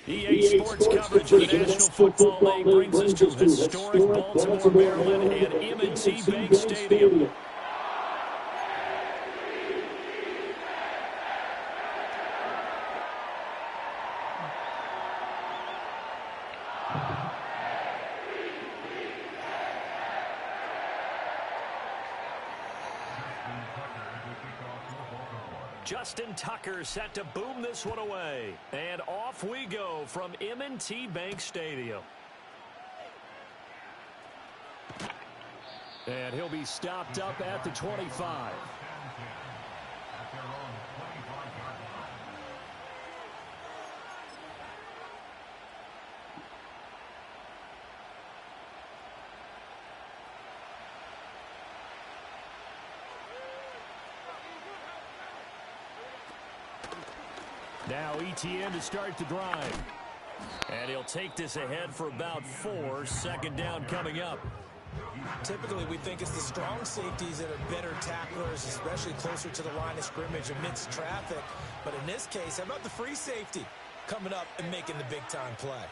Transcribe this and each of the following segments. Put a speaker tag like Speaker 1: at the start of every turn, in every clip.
Speaker 1: EA Sports coverage of the National Football League brings us to historic Baltimore, Maryland, and M&T Bank Stadium. Justin Tucker set to boom this one away. And off we go from M&T Bank Stadium. And he'll be stopped up at the 25. Now ETN to start the drive. And he'll take this ahead for about 4. Second down coming up.
Speaker 2: Typically, we think it's the strong safeties that are better tacklers, especially closer to the line of scrimmage amidst traffic. But in this case, how about the free safety coming up and making the big-time play?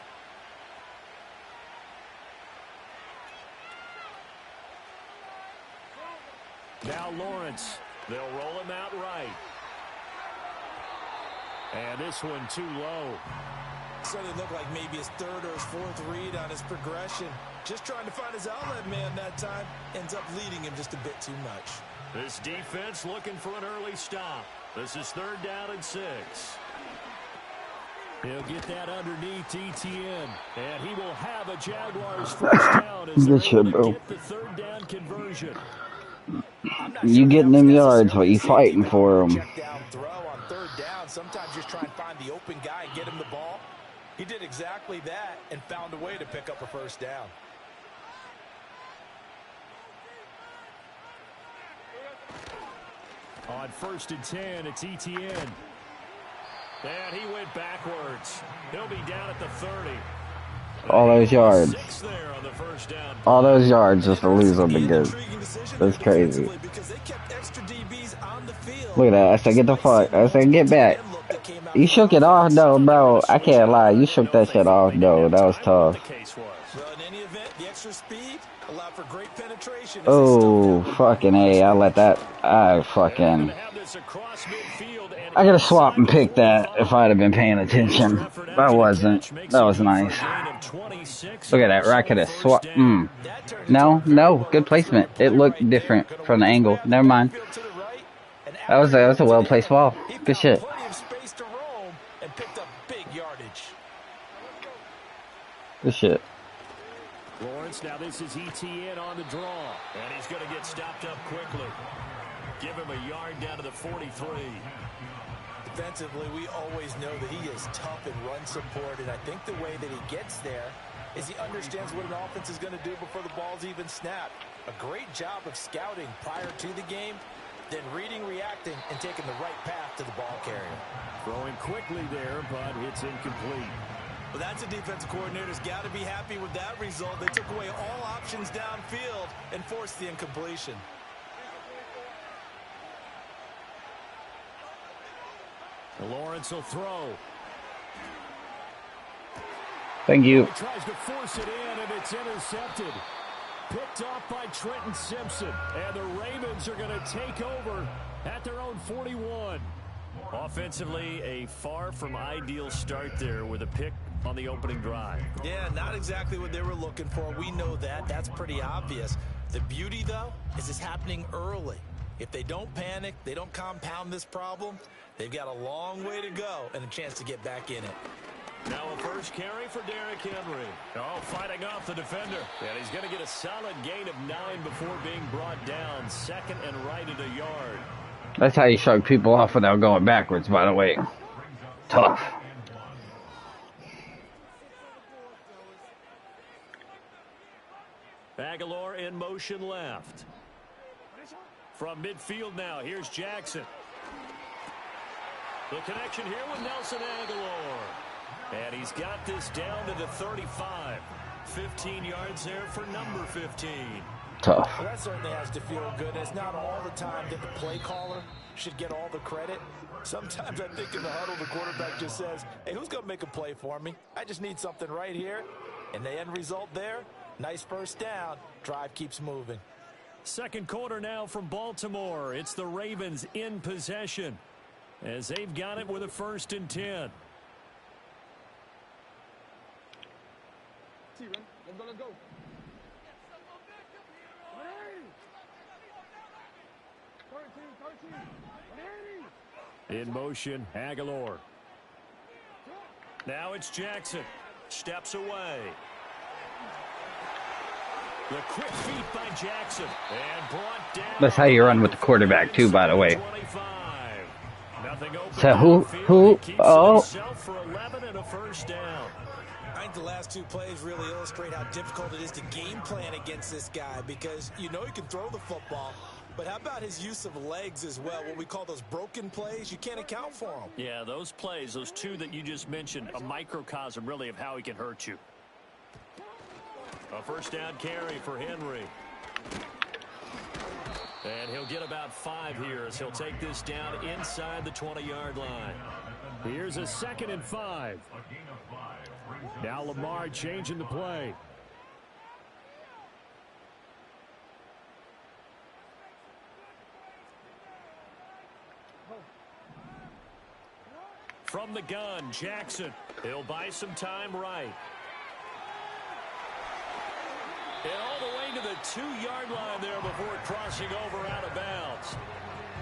Speaker 1: Now Lawrence. They'll roll him out right. And this one too low.
Speaker 2: Certainly looked like maybe his third or his fourth read on his progression. Just trying to find his outlet man that time. Ends up leading him just a bit too much.
Speaker 1: This defense looking for an early stop. This is 3rd down and 6. He'll get that underneath ETN. And he will have a Jaguars first down as they're able to get the 3rd down conversion.
Speaker 3: You getting them yards, but you fighting for them.
Speaker 2: Check down throw on 3rd down. Sometimes just try and find the open guy and get him the ball. He did exactly that and found a way to pick up a first down.
Speaker 1: On 1st and 10, it's ETN. And he went backwards. He'll be down at the 30.
Speaker 3: All those yards. All those yards just to lose them again. That's crazy. Look at that. I said, get the fuck. I said, get back. You shook it off, though, bro. I can't lie. You shook that shit off, though. That was tough. Oh, fucking A. I let that. I could have swapped and picked that if I'd have been paying attention. I wasn't. That was nice. Look at that. I could have swapped. No. Good placement. It looked different from the angle. Never mind. That was a well-placed ball. Good shit. Good shit.
Speaker 1: Lawrence, now this is ETN on the draw. And he's going to get stopped up quickly. Give him a yard down to the 43.
Speaker 2: Defensively, we always know that he is tough in run support, and I think the way that he gets there is he understands what an offense is going to do before the ball's even snapped. A great job of scouting prior to the game, then reading, reacting, and taking the right path to the ball carrier.
Speaker 1: Throwing quickly there, but it's incomplete.
Speaker 2: Well, that's a defensive coordinator's got to be happy with that result. They took away all options downfield and forced the incompletion.
Speaker 1: Lawrence will throw.
Speaker 3: Thank you.
Speaker 1: He tries to force it in, and it's intercepted. Picked off by Trenton Simpson. And the Ravens are going to take over at their own 41. Offensively, a far from ideal start there with a pick on the opening drive.
Speaker 2: Yeah, not exactly what they were looking for. We know that. That's pretty obvious. The beauty, though, is it's happening early. If they don't panic, they don't compound this problem, they've got a long way to go and a chance to get back in it.
Speaker 1: Now a first carry for Derrick Henry. Oh, fighting off the defender. And he's going to get a solid gain of 9 before being brought down. 2nd and right at a yard.
Speaker 3: That's how you shrug people off without going backwards, by the way. Tough.
Speaker 1: Aguilar in motion left. From midfield now, here's Jackson. The connection here with Nelson Aguilar. And he's got this down to the 35. 15 yards there for number 15.
Speaker 3: tough.
Speaker 2: Well, that certainly has to feel good. It's not all the time that the play caller should get all the credit. Sometimes I think in the huddle, the quarterback just says, hey, who's going to make a play for me? I just need something right here. And the end result there, nice first down. Drive keeps moving.
Speaker 1: Second quarter now from Baltimore. It's the Ravens in possession as they've got it with a 1st and 10.
Speaker 4: Let's go.
Speaker 1: In motion, Aguilar. Now it's Jackson. Steps away. The quick feet by Jackson. And brought down.
Speaker 3: That's how you run with the quarterback, too, by the way. So who, oh.
Speaker 1: For 11 and a 1st down.
Speaker 2: I think the last 2 plays really illustrate how difficult it is to game plan against this guy because you know he can throw the football, but how about his use of legs as well, what we call those broken plays? You can't account for them.
Speaker 1: Yeah, those plays, those 2 that you just mentioned, a microcosm really of how he can hurt you. A 1st down carry for Henry. And he'll get about 5 here as he'll take this down inside the 20-yard line. Here's a 2nd and 5. Now Lamar changing the play. From the gun, Jackson. He'll buy some time right. And all the way to the 2-yard line there before crossing over out of bounds.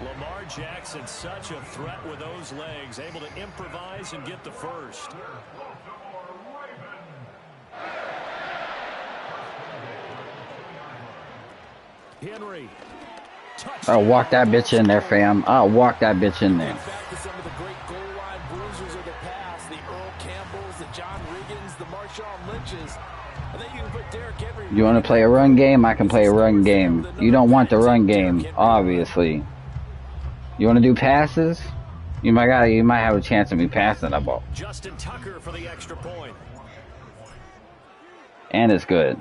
Speaker 1: Lamar Jackson, such a threat with those legs, able to improvise and get the first. Henry.
Speaker 3: I'll walk that bitch in there, fam. I'll walk that bitch in there.
Speaker 2: Back to some of the great goal line bruisers of the past, the Earl Campbells, the John Riggins, the Marshawn Lynches. I think you can put Derrick Henry.
Speaker 3: You want to play a run game? I can play a run game. You don't want the run game, obviously. You want to do passes? You might have a chance of me passing that ball.
Speaker 1: Justin Tucker for the extra point.
Speaker 3: And it's good.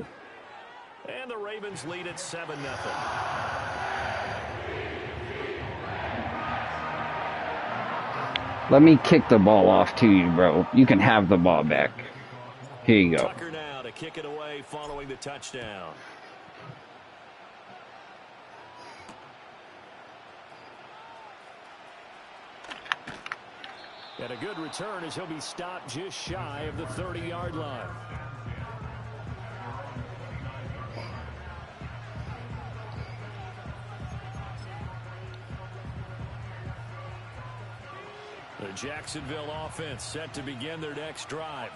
Speaker 1: And the Ravens lead at 7-0.
Speaker 3: Let me kick the ball off to you, bro. You can have the ball back. Here you go.
Speaker 1: Tucker now to kick it away following the touchdown. And a good return as he'll be stopped just shy of the 30-yard line. The Jacksonville offense set to begin their next drive.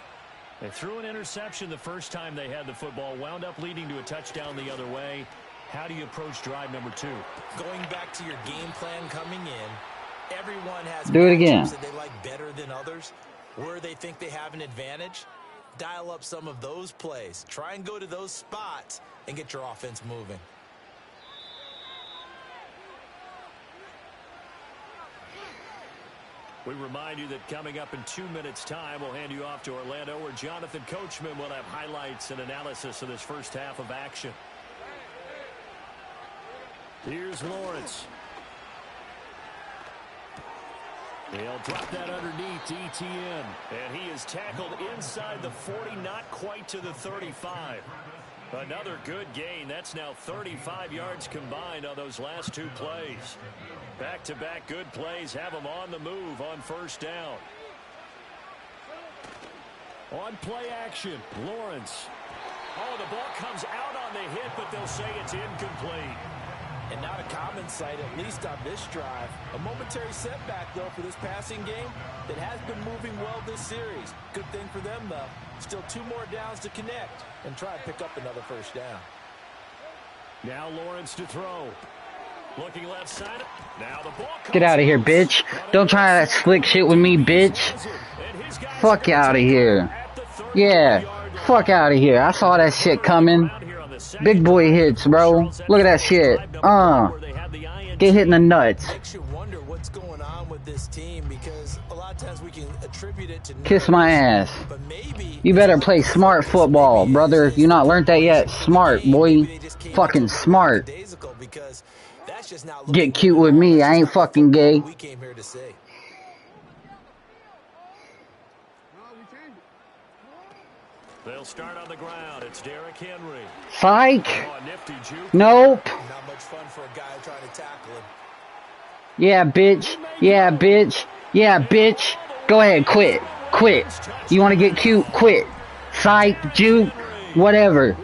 Speaker 1: They threw an interception the first time they had the football, wound up leading to a touchdown the other way. How do you approach drive number 2?
Speaker 2: Going back to your game plan coming in, everyone has
Speaker 3: do it again
Speaker 2: that they like better than others, where they think they have an advantage. Dial up some of those plays. Try and go to those spots and get your offense moving.
Speaker 1: We remind you that coming up in 2 minutes' time, we'll hand you off to Orlando, where Jonathan Coachman will have highlights and analysis of this first half of action. Here's Lawrence. He'll drop that underneath to ETN. And he is tackled inside the 40, not quite to the 35. Another good gain. That's now 35 yards combined on those last 2 plays. Back-to-back good plays have them on the move on first down. On play action, Lawrence. Oh, the ball comes out on the hit, but they'll say it's incomplete.
Speaker 2: And not a common sight, at least on this drive. A momentary setback, though, for this passing game that has been moving well this series. Good thing for them, though. Still 2 more downs to connect and try and pick up another first down.
Speaker 1: Now Lawrence to throw. Looking left side. Now the ball comes.
Speaker 3: Get out of here, bitch. Don't try that slick shit with me, bitch. Fuck out of here. Yeah. Fuck out of here. I saw that shit coming. Big boy hits, bro. Look at that shit. Get hit in the nuts.
Speaker 2: wonder what's going on with this team, because a lot of times we can attribute it to
Speaker 3: kiss my ass.
Speaker 2: but maybe
Speaker 3: You better play smart football, brother. You not learned that yet? Smart, boy. Fucking smart. Get cute with me. I ain't fucking gay.
Speaker 2: We came here to say.
Speaker 1: They'll start on the ground. It's Derrick Henry.
Speaker 3: Psych.
Speaker 1: Oh, nifty juke.
Speaker 3: Nope.
Speaker 2: Not much fun for a guy trying to tackle him.
Speaker 3: Yeah, bitch. Yeah, bitch. Yeah, bitch. Go ahead, quit. Quit. You want to get cute? Quit. Psych, juke, whatever.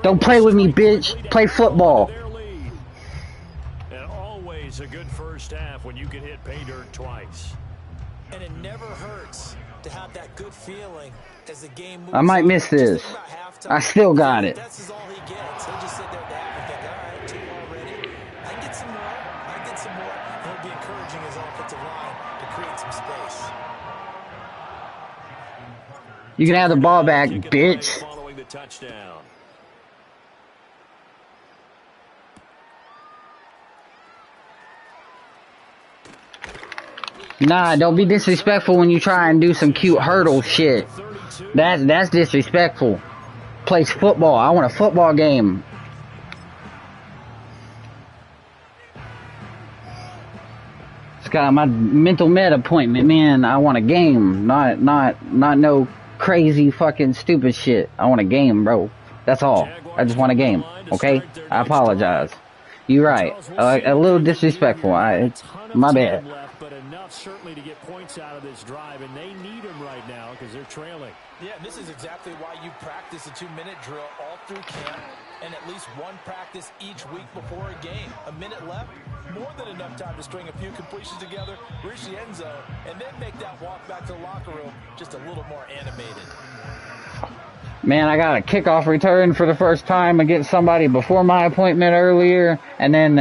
Speaker 3: Don't play with me, bitch. Play football.
Speaker 1: And always a good first half when you can hit pay dirt twice.
Speaker 2: And it never hurts to have that good feeling as the game moves.
Speaker 3: I might miss this. I still got it.
Speaker 2: That's all he gets. He'll just sit there and think, all right, 2 already. I can get some more. I can get some more. And he'll be encouraging his offensive line to create some space.
Speaker 3: You can have the ball back, bitch.
Speaker 1: Following the touchdown.
Speaker 3: Nah, don't be disrespectful when you try and do some cute hurdle shit. That's disrespectful. Plays football. I want a football game. It's got my mental med appointment, man. I want a game, not no crazy fucking stupid shit. I want a game, bro. That's all. I just want a game. Okay? I apologize. You're right. A little disrespectful. My bad.
Speaker 1: But enough certainly to get points out of this drive, and they need them right now because they're trailing.
Speaker 2: Yeah, this is exactly why you practice a 2-minute drill all through camp, and at least one practice each week before a game. A minute left, more than enough time to string a few completions together, reach the end zone, and then make that walk back to the locker room just a little more animated.
Speaker 3: Man, I got a kickoff return for the first time against somebody before my appointment earlier, and then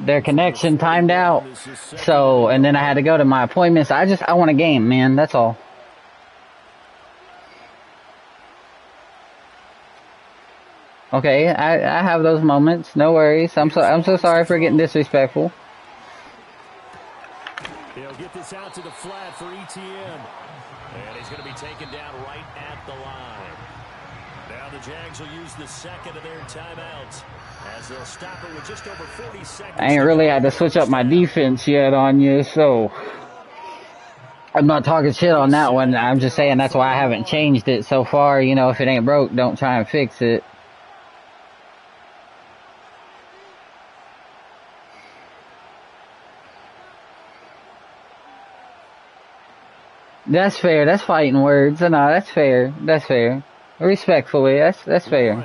Speaker 3: their connection timed out. So, and then I had to go to my appointments. I want a game, man. That's all. Okay, I have those moments. No worries. I'm so sorry for getting disrespectful.
Speaker 1: He'll get this out to the flat for ETN. And he's going to be taken down right at the line. Now the Jags will use the second of their timeouts as they'll stop it with just over 40 seconds.
Speaker 3: I ain't really had to switch up my defense yet on you, so I'm not talking shit on that one. I'm just saying that's why I haven't changed it so far. You know, if it ain't broke, don't try and fix it. That's fair. That's fighting words. No, that's fair. That's fair. Respectfully, that's fair.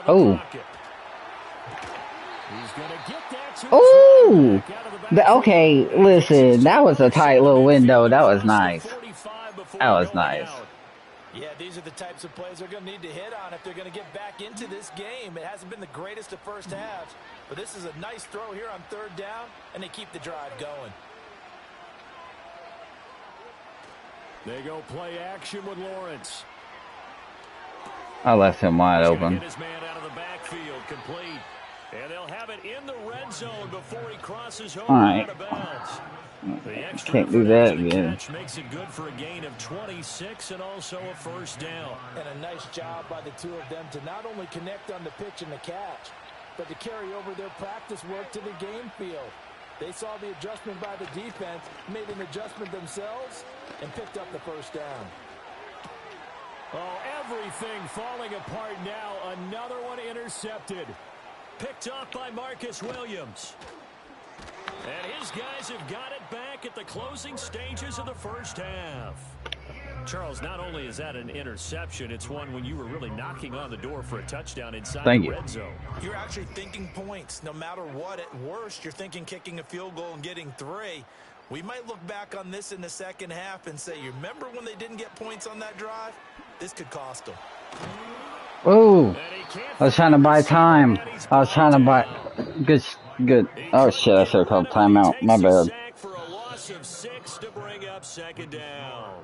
Speaker 3: Oh. Oh. Okay, listen. That was a tight little window. That was nice. That was nice.
Speaker 2: Yeah, these are the types of plays they're going to need to hit on if they're going to get back into this game. It hasn't been the greatest of first halves, but this is a nice throw here on 3rd down, and they keep the drive going.
Speaker 1: They go play action with Lawrence.
Speaker 3: I left him wide open.
Speaker 1: Get his man out of the backfield, complete. And they'll have it in the red zone before he crosses over out of bounds. The extra
Speaker 3: Can't do that again.
Speaker 1: Catch makes it good for a gain of 26 and also a first down.
Speaker 2: And a nice job by the two of them to not only connect on the pitch and the catch, but to carry over their practice work to the game field. They saw the adjustment by the defense, made an adjustment themselves, and picked up the first down.
Speaker 1: Oh, everything falling apart now. Another one intercepted. Picked off by Marcus Williams. And his guys have got it back at the closing stages of the first half. Charles, not only is that an interception, it's one when you were really knocking on the door for a touchdown inside the red zone.
Speaker 2: You're actually thinking points. No matter what, at worst, you're thinking kicking a field goal and getting 3. We might look back on this in the second half and say, you remember when they didn't get points on that drive? This could cost them.
Speaker 3: Oh, I was trying to buy time. I was trying to buy... Good. Oh, shit, I should have called timeout. My bad.
Speaker 1: For a loss of 6 to bring up 2nd down.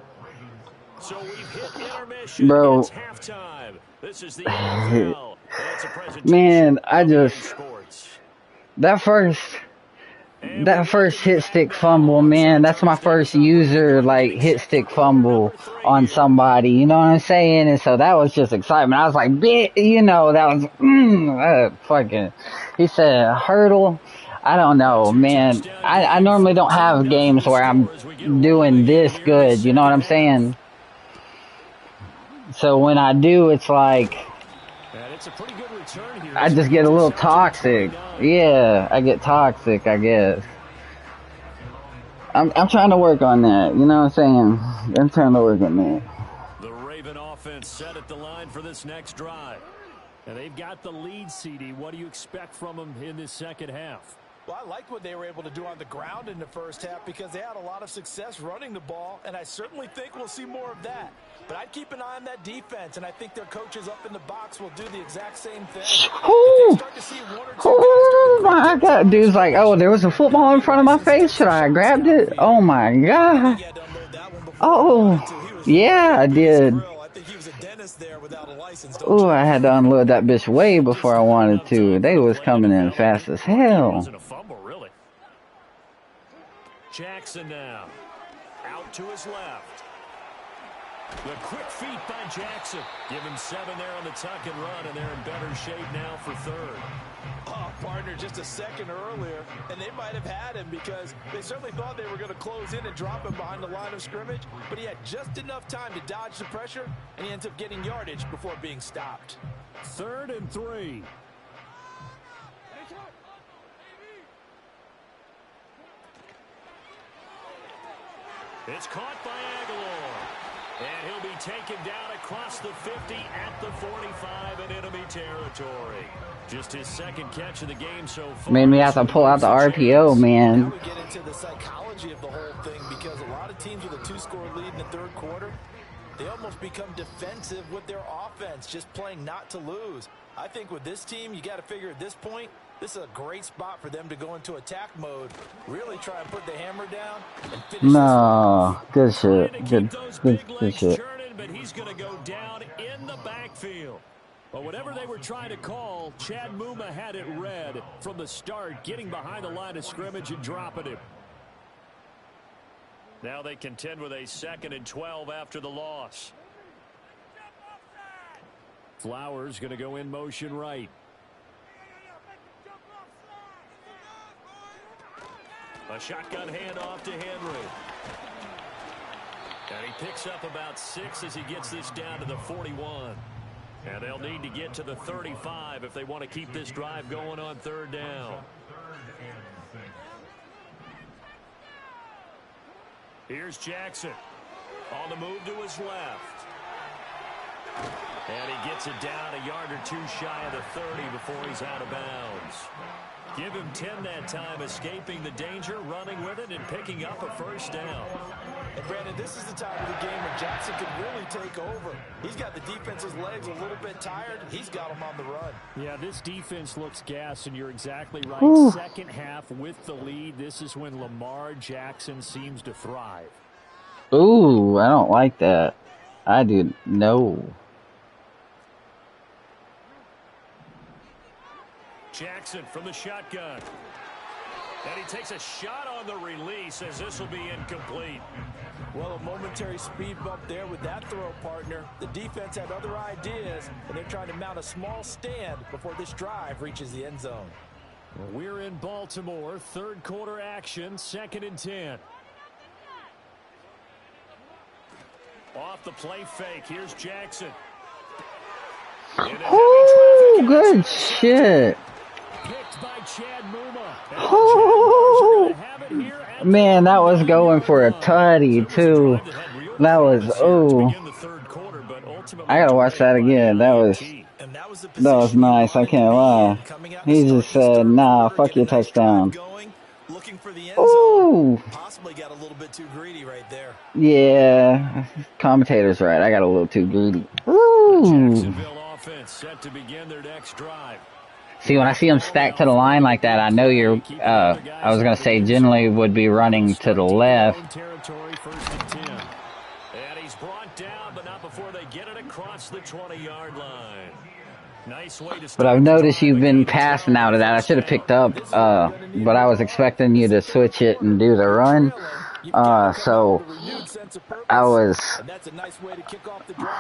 Speaker 1: So we've hit intermission.
Speaker 3: Bro.
Speaker 1: It's halftime. This is the NFL.
Speaker 3: Man, that first hit stick fumble, man, that's my first user like hit stick fumble on somebody, you know what I'm saying? And so that was just excitement. I was like, you know, that was fucking. He said hurdle. I don't know, man. I normally don't have games where I'm doing this good, you know what I'm saying? So when I do, it's like I just get a little toxic. Yeah, I get toxic, I guess. I'm trying to work on that, you know what I'm saying? I'm trying to work on that.
Speaker 1: The Raven offense set at the line for this next drive. And they've got the lead, CD. What do you expect from them in this second half?
Speaker 2: Well, I like what they were able to do on the ground in the first half because they had a lot of success running the ball, and I certainly think we'll see more of that. But I'd keep an eye on that defense, and I think their coaches up in the box will do the exact same thing.
Speaker 3: Oh my God, dude's like, oh, there was a football in front of my face. Should I have grabbed it? Oh my God. Oh, yeah, I did. Oh, I had to unload that bitch way before I wanted to. They was coming in fast as hell.
Speaker 1: Jackson now out to his left. The quick feet by Jackson. Give him 7 there on the tuck and run, and they're in better shape now for third.
Speaker 2: Oh, partner, just a second earlier, and they might have had him because they certainly thought they were going to close in and drop him behind the line of scrimmage, but he had just enough time to dodge the pressure, and he ends up getting yardage before being stopped.
Speaker 1: 3rd and 3. It's caught by Aguilar. And he'll be taken down across the 50 at the 45 in enemy territory. Just his second catch of the game so far.
Speaker 3: Made me have to pull out the RPO, man.
Speaker 2: Now we get into the psychology of the whole thing because a lot of teams with a 2-score lead in the third quarter, they almost become defensive with their offense, just playing not to lose. I think with this team, you got to figure at this point, this is a great spot for them to go into attack mode, really try and put the hammer down and finish.
Speaker 3: No, good shit. Good shit.
Speaker 1: But he's going to go down in the backfield. But whatever they were trying to call, Chad Muma had it read from the start, getting behind the line of scrimmage and dropping him. Now they contend with a 2nd and 12 after the loss. Flowers going to go in motion right. A shotgun handoff to Henry. And he picks up about 6 as he gets this down to the 41. And they'll need to get to the 35 if they want to keep this drive going on 3rd down. Here's Jackson. On the move to his left. And he gets it down a yard or 2 shy of the 30 before he's out of bounds. Give him 10 that time, escaping the danger, running with it, and picking up a first down.
Speaker 2: And Brandon, this is the time of the game where Jackson could really take over. He's got the defense's legs a little bit tired. He's got them on the run.
Speaker 1: Yeah, this defense looks gassed, and you're exactly right.
Speaker 3: Ooh.
Speaker 1: Second half with the lead, this is when Lamar Jackson seems to thrive.
Speaker 3: Ooh, I don't like that. I do no.
Speaker 1: Jackson from the shotgun. And he takes a shot on the release as this will be incomplete.
Speaker 2: Well, a momentary speed bump there with that throw, partner. The defense had other ideas, and they're trying to mount a small stand before this drive reaches the end zone.
Speaker 1: We're in Baltimore, 3rd quarter action, 2nd and 10. Off the play fake, here's Jackson.
Speaker 3: Oh, good shit.
Speaker 1: Picked by Chad Muma.
Speaker 3: Oh, man, that was going for a tutty, too. That was, oh. I gotta watch that again. That was nice. I can't lie. He just said, nah, fuck your touchdown. Ooh.
Speaker 2: Possibly got a little bit too greedy right there.
Speaker 3: Yeah, commentator's right. I got a little too greedy. Ooh.
Speaker 1: Jacksonville offense set to begin their next drive.
Speaker 3: See, when I see them stacked to the line like that, I know you're, I was going to say, generally would be running to the left.
Speaker 1: Territory, 1st and 10. And he's brought down, but not before they get it across the 20-yard line. Nice way to
Speaker 3: But
Speaker 1: start
Speaker 3: I've
Speaker 1: the
Speaker 3: noticed
Speaker 1: drive
Speaker 3: you've been
Speaker 1: again.
Speaker 3: passing out of that. I should have picked up, but I was expecting you to switch it and do the run. So I was,
Speaker 2: And that's a nice way to kick off the drive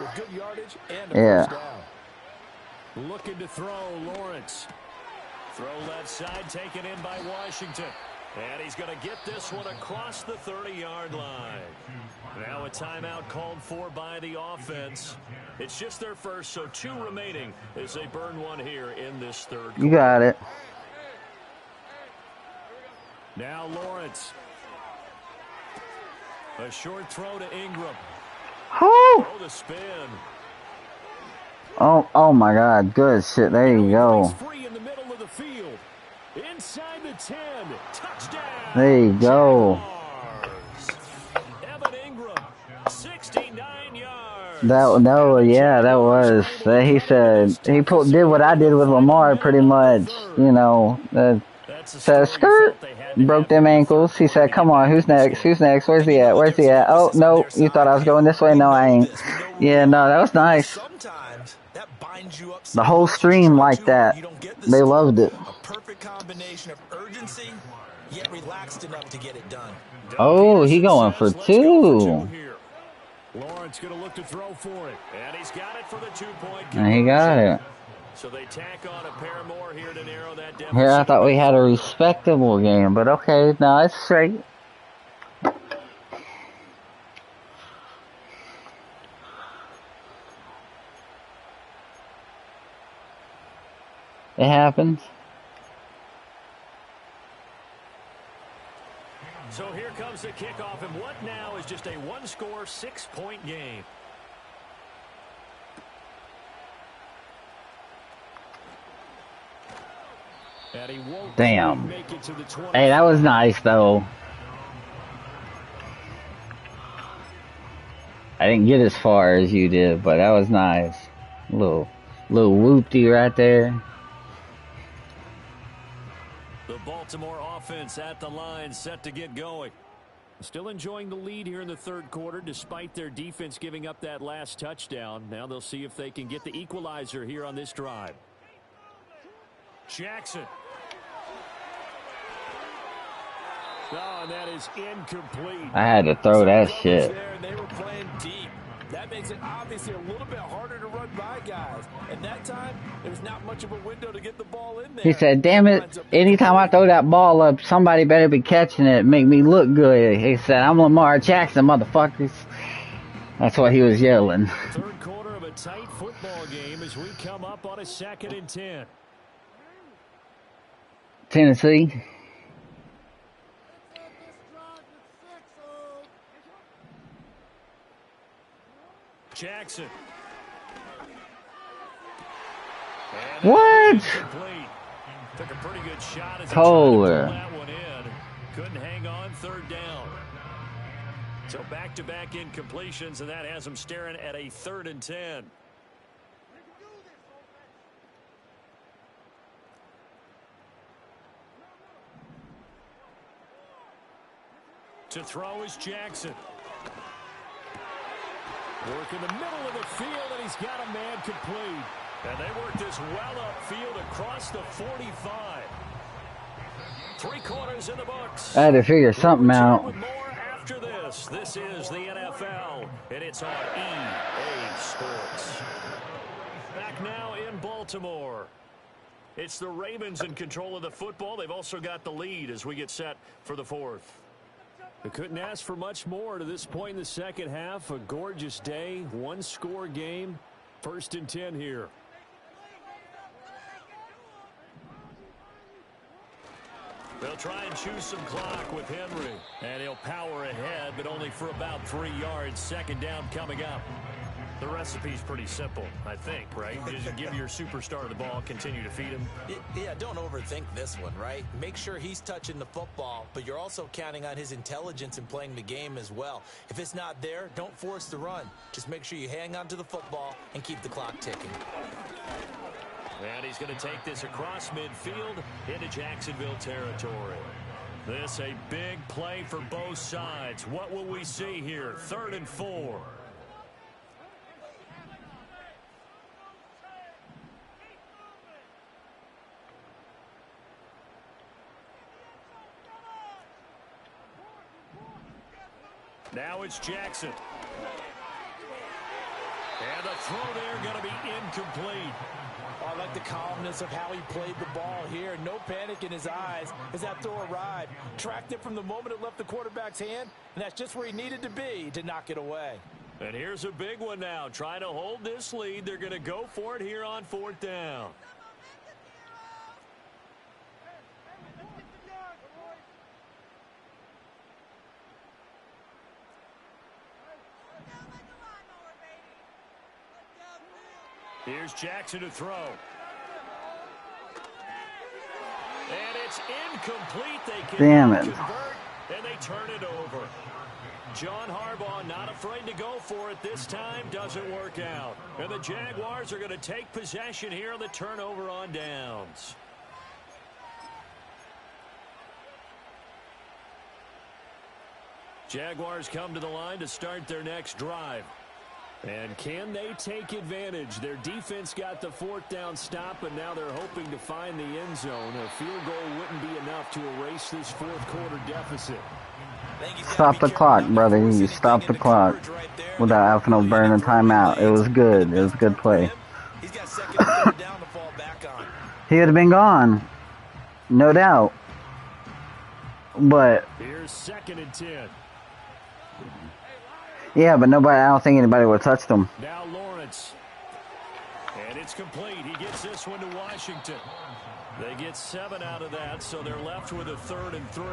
Speaker 2: with good yardage and a
Speaker 3: yeah.
Speaker 2: first down.
Speaker 1: Looking to throw, Lawrence. Throw left side, taken in by Washington. And he's going to get this one across the 30-yard line. Now a timeout called for by the offense. It's just their first, so 2 remaining as they burn one here in this third quarter.
Speaker 3: You got it.
Speaker 1: Now Lawrence. A short throw to Ingram.
Speaker 3: Oh!
Speaker 1: Oh, the spin.
Speaker 3: Oh my God. Good shit. There you go.
Speaker 1: Free in the middle of the field. Inside the 10. Touchdown.
Speaker 3: There you go.
Speaker 1: Evan Ingram, 69 yards.
Speaker 3: That was. He said he did what I did with Lamar pretty much. You know, said skirt, broke them ankles. He said, "Come on, who's next? Who's next? Where's he at? Where's he at? Oh no, you thought I was going this way? No, I ain't. Yeah, no, that was nice. The whole stream like that. They loved it.
Speaker 2: A perfect combination of urgency, yet relaxed enough to get it done.
Speaker 3: Oh, he going for 2.
Speaker 1: Lawrence going to look to throw for it, and he's got it for the 2-point
Speaker 3: And he got it.
Speaker 1: So they tack on a pair more here to narrow that deficit.
Speaker 3: Here, I thought we had a respectable game, but okay, no, it's straight. It happens.
Speaker 1: So here comes the kickoff, and what now is just a 1-score, 6-point game. And he won't
Speaker 3: Damn.
Speaker 1: make it to the 20.
Speaker 3: Hey, that was nice, though. I didn't get as far as you did, but that was nice. Little whoopty right there.
Speaker 1: The Baltimore offense at the line, set to get going. Still enjoying the lead here in the third quarter, despite their defense giving up that last touchdown. Now they'll see if they can get the equalizer here on this drive. Jackson. Oh, and that is incomplete.
Speaker 3: I had to throw that shit.
Speaker 2: They were playing deep. That makes it obviously a little bit harder to run by guys. And that time, there was not much of a window to get the ball in there.
Speaker 3: He said, damn it, anytime I throw that ball up, somebody better be catching it, make me look good. He said, I'm Lamar Jackson, motherfuckers. That's what he was yelling.
Speaker 1: Third quarter of a tight football game as we come up on a 2nd and 10.
Speaker 3: Tennessee.
Speaker 1: Jackson.
Speaker 3: What?
Speaker 1: Took a pretty good shot as
Speaker 3: Kohler.
Speaker 1: that one in. Couldn't hang on, 3rd down. So back-to-back incompletions, and that has him staring at a 3rd and 10. To throw is Jackson. Work in the middle of the field, and he's got a man complete. And they work this well upfield across the 45. 3 quarters in the books.
Speaker 3: I had to figure something out.
Speaker 1: More after this. This is the NFL, and it's on EA Sports. Back now in Baltimore. It's the Ravens in control of the football. They've also got the lead as we get set for the 4th. They couldn't ask for much more to this point in the second half. A gorgeous day, 1-score game. 1st and 10 here. They'll try and choose some clock with Henry. And he'll power ahead, but only for about 3 yards. 2nd down coming up. The recipe's pretty simple, I think, right? Just give your superstar the ball, continue to feed him.
Speaker 2: Yeah, don't overthink this one, right? Make sure he's touching the football, but you're also counting on his intelligence in playing the game as well. If it's not there, don't force the run. Just make sure you hang on to the football and keep the clock ticking.
Speaker 1: And he's going to take this across midfield into Jacksonville territory. This a big play for both sides. What will we see here? 3rd and 4. Now it's Jackson. And the throw there going to be incomplete.
Speaker 2: Oh, I like the calmness of how he played the ball here. No panic in his eyes as that throw arrived. Tracked it from the moment it left the quarterback's hand, and that's just where he needed to be to knock it away.
Speaker 1: And here's a big one now. Trying to hold this lead. They're going to go for it here on 4th down. Here's Jackson to throw. And it's incomplete. They can convert, and they turn it over. John Harbaugh not afraid to go for it this time. Doesn't work out. And the Jaguars are going to take possession here on the turnover on downs. Jaguars come to the line to start their next drive. And can they take advantage? Their defense got the 4th down stop, and now they're hoping to find the end zone. A field goal wouldn't be enough to erase this 4th quarter deficit.
Speaker 3: Stop the clock, brother. You stop the clock without having to burn a timeout. It was good. It was a good play. He would have been gone. No doubt. But
Speaker 1: here's 2nd and 10.
Speaker 3: Yeah, but nobody. I don't think anybody would have touched him.
Speaker 1: Now Lawrence. And it's complete. He gets this one to Washington. They get 7 out of that, so they're left with a 3rd and 3.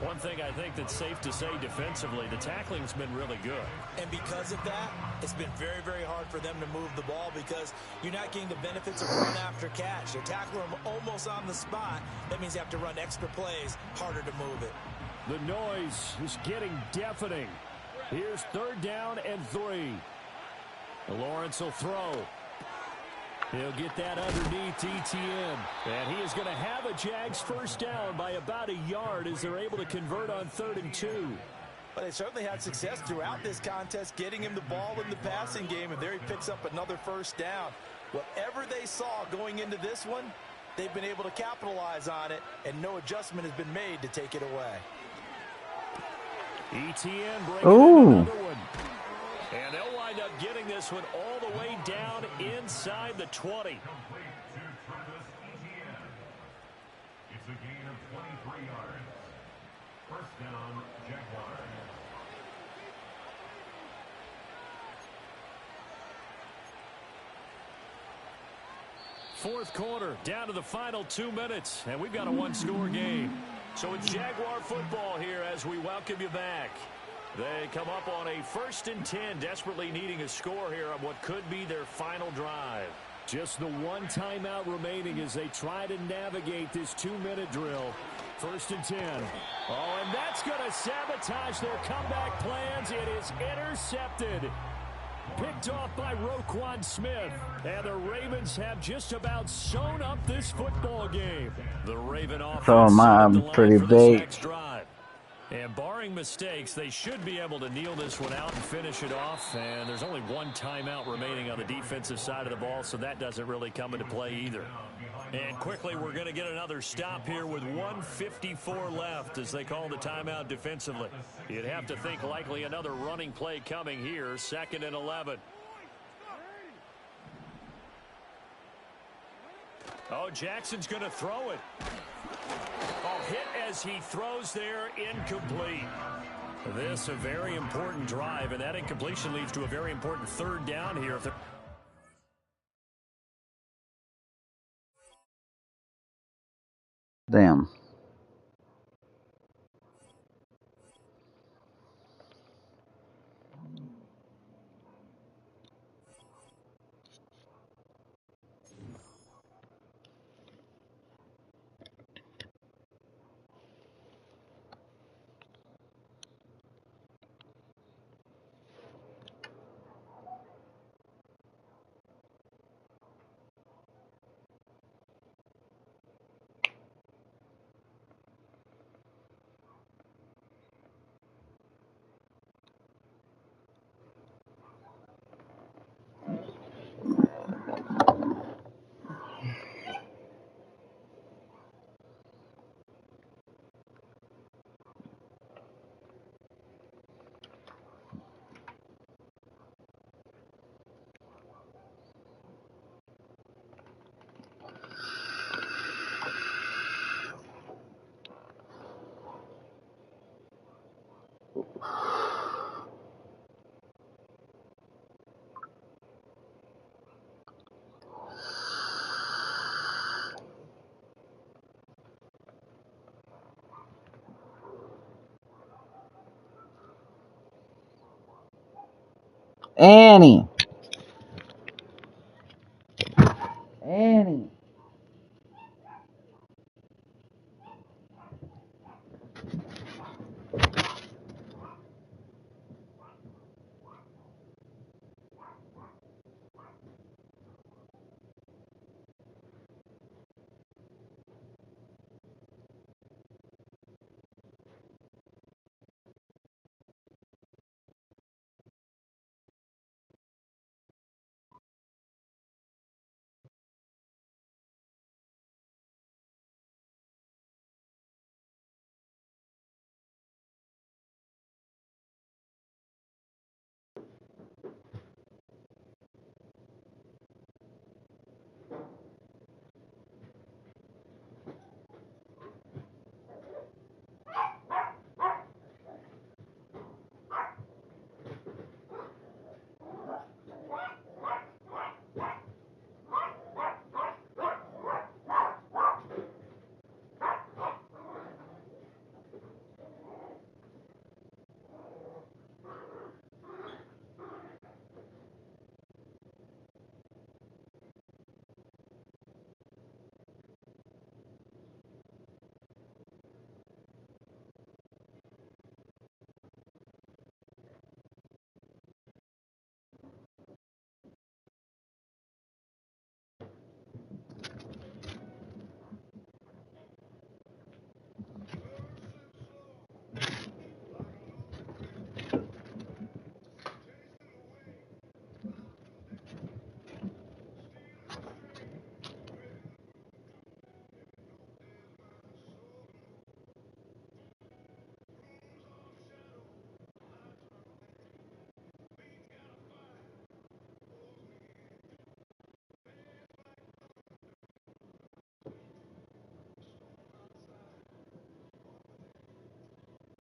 Speaker 1: One thing I think that's safe to say defensively, the tackling's been really good.
Speaker 2: And because of that, it's been very, very hard for them to move the ball because you're not getting the benefits of run after catch. You tackle them almost on the spot. That means you have to run extra plays, harder to move it.
Speaker 1: The noise is getting deafening. Here's 3rd down and 3. Lawrence will throw. He'll get that underneath ETN. And he is going to have a Jags 1st down by about a yard as they're able to convert on 3rd and 2.
Speaker 2: But they certainly had success throughout this contest, getting him the ball in the passing game, and there he picks up another 1st down. Whatever they saw going into this one, they've been able to capitalize on it, and no adjustment has been made to take it away.
Speaker 1: ETN breaking another one. And they'll wind up getting this one all the way down inside the 20.
Speaker 4: It's a gain of 23 yards. 1st down, Jaguars.
Speaker 1: Fourth quarter, down to the final 2 minutes, and we've got a 1-score game. So it's Jaguar football here as we welcome you back. They come up on a 1st and 10, desperately needing a score here on what could be their final drive. Just the 1 timeout remaining as they try to navigate this 2-minute drill. 1st and 10. Oh, and that's going to sabotage their comeback plans. It is intercepted. Picked off by Roquan Smith. And the Ravens have just about sewn up this football game. The Raven offense
Speaker 3: pretty big.
Speaker 1: And barring mistakes, they should be able to kneel this one out and finish it off. And there's only 1 timeout remaining on the defensive side of the ball, so that doesn't really come into play either. And quickly, we're going to get another stop here with 1:54 left as they call the timeout defensively. You'd have to think likely another running play coming here, 2nd and 11. Oh, Jackson's going to throw it. Oh, hit as he throws there, incomplete. This a very important drive, and that incompletion leads to a very important 3rd down here.
Speaker 3: Damn. Annie.